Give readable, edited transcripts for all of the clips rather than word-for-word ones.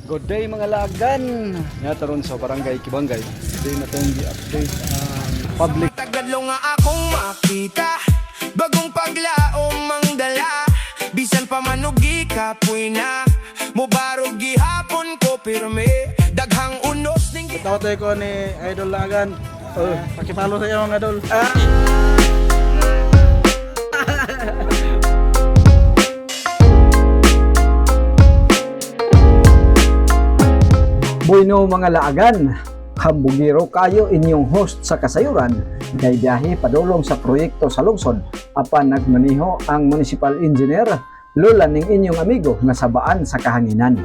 Good day mga lagan. Nataron sa barangay Kibangay. Today na itong i-update ang public. Tagadlo nga akong makita, bagong paglaom mang dala. Bisan pa manugi kapoy na, mubarog gihapon ko pirme. Daghang unos ning Tawag ko ni Idol Lagan. Pakipalo sa iyo mga idol. Bueno mga laagan, hambugiro kayo inyong host sa kasayuran kay biyahe padulong sa proyekto sa lungsod apan nagmaniho ang municipal engineer lola ning inyong amigo nga sabaan sa kahanginan.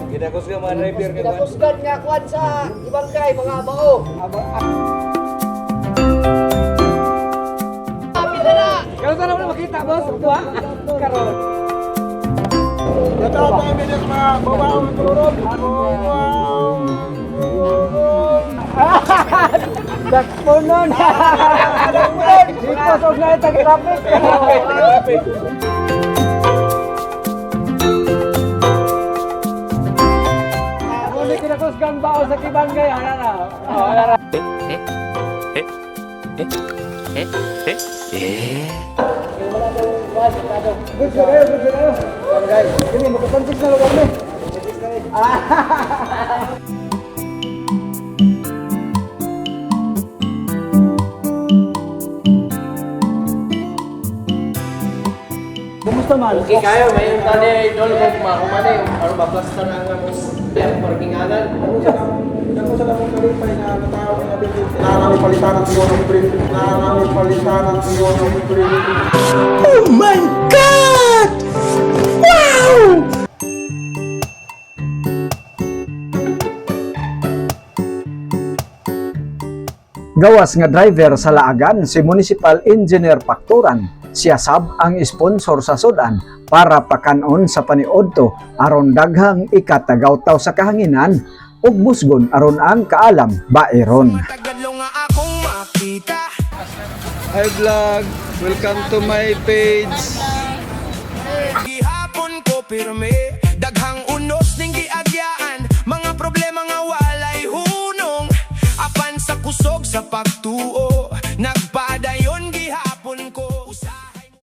Kinakusgan mga driver ka Kinakusgan nga kwan sa Ibangkay, mga bao. Kaya saan naman makita boss? Buwa? Karon. Tawag ko kami sa mga babaong turun. Dakponon! Dito sa na tag-traffic. Muli kinakusgan bao sa Kibangay, ana na. Good kayo. Bangay. Ini magkapantik na lugar ni. Kumusta man? Okay kayo, may yung tali idol ko kumakumani. Ano ba, plaster na nga mong parkinganan? Ako sa lamang kalipay na natawag na natin. Nanami palitan ang siyo ng print. Nanami palitan ang siyo ng print. Oh my God! Wow! Gawas nga driver sa Laagan si Municipal Engineer Pakturan. Siya sab ang sponsor sa sudan para pakanon sa paniodto aron daghang ikatagawtaw sa kahanginan ug musgon aron ang kaalam baeron. Tagadlo nga akong makita. Hi vlog. Welcome to my page. Gihapon ko pirme, daghang